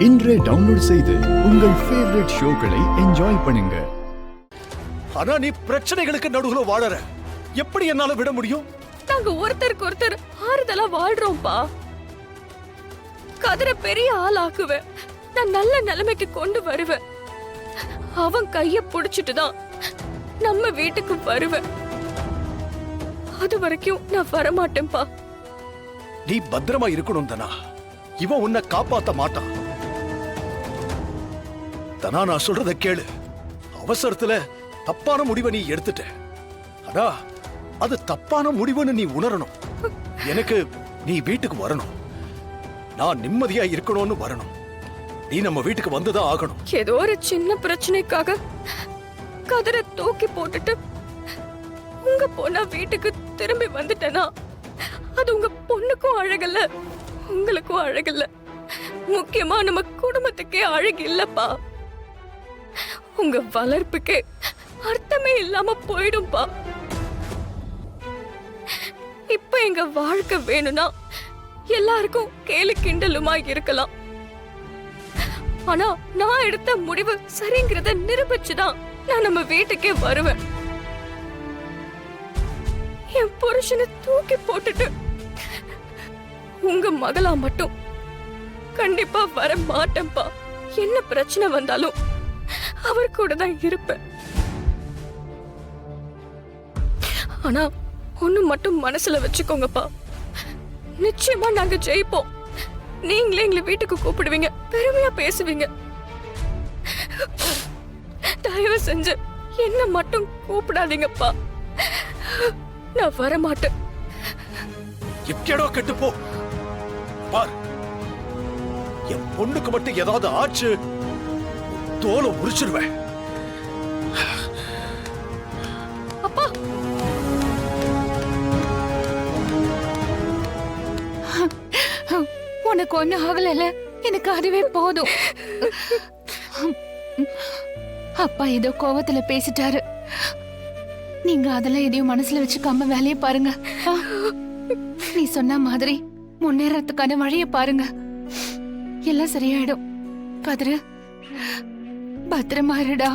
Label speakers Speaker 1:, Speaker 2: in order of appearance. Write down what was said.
Speaker 1: இன்றே டவுன்லோட் செய்து உங்கள் ஃபேவரட் ஷோக்களை என்ஜாய் பண்ணுங்க.
Speaker 2: ஆனா நீ பிரச்சனைகளுக்கு நடுவுல வாழற, எப்படி என்னால விட முடியும்?
Speaker 3: நாங்க ஒருத்தருக்கு ஒருத்தர் ஆறுதலா வாழ்றோம்ப்பா. கதிர பெரிய ஆளாக்குவேன், நான் நல்ல நிலைமைக்கு கொண்டு வருவேன். அவன் கைய புடிச்சிட்டு தான் நம்ம வீட்டுக்கு வருவேன். அது வரைக்கும் நான் வரமாட்டேன்பா.
Speaker 2: நீ பத்திரமா இருக்கணும் தனா. இவன் உன்னை காப்பாத்த மாட்டான். தனா, நான் சொல்றத கேளு. அவசரத்துல தப்பான முடிவை நீ எடுத்துட்ட. ஆனா அது தப்பான முடிவுன்னு நீ உணரணும். எனக்கு நீ வீட்டுக்கு வரணும், நான் நிம்மதியா இருக்கணும்னு வரணும். நீ நம்ம வீட்டுக்கு வந்துதான் ஆகணும்.
Speaker 3: ஏதோ ஒரு சின்ன பிரச்சனைக்காக கதிரை தூக்கி போட்டுட்டு உங்க பொண்ணா வீட்டுக்கு திரும்பி வந்துட்டேனா அது உங்க பொண்ணுக்கும் அழகல்ல, உங்களுக்கும் அழகல்ல, முக்கியமா நம்ம குடும்பத்துக்கே அழகு இல்லப்பா. உங்க வளர்ப்புக்கே அர்த்தமே இல்லாம போயிடும்பா. இப்ப எங்க வாழ்க்கை வேணும்னா எல்லாருக்கும் கேலி கிண்டலுமா இருக்கலாம். ஆனா நான் எடுத்த முடிவு சரிங்கிறத நிரூபிச்சுதான் நான் நம்ம வீட்டுக்கே வருவேன். என் புருஷனை தூக்கி போட்டுட்டு உங்க மகளா மட்டும் கண்டிப்பா வர மாட்டேன்பா. என்ன பிரச்சனை வந்தாலும் அவர் கூட தான் இருப்பேன். ஆனா ஒண்ணு மட்டும் மனசுல வச்சுக்கோங்கப்பா, நிச்சயமா நாங்க ஜெயிப்போம். நீங்களே எங்களை வீட்டுக்கு கூப்பிடுவீங்க, பெருமையா பேசுவீங்க. தயவு செஞ்சு என்ன மட்டும் கூப்பிடாதீங்கப்பா, நான் வர மாட்டேன்.
Speaker 2: எப்படோ கெட்டு போ. பார், என் பொண்ணுக்கு மட்டும் ஏதாவது ஆச்சு, தோலை உரிச்சிருவேன்.
Speaker 3: அப்பா,
Speaker 4: உனக்கு ஒண்ணு ஆகல, எனக்கு அதுவே போதும். அப்பா ஏதோ கோவத்துல பேசிட்டாரு. நீங்க அதெல்லாம் எதையும் மனசுல வச்சுக்காம வேலையை பாருங்க. நீ சொன்ன மாதிரி முன்னேறதுக்கான வழியை பாருங்க, எல்லாம் சரியாயிடும். கதிரு, பத்திரமா இருடா.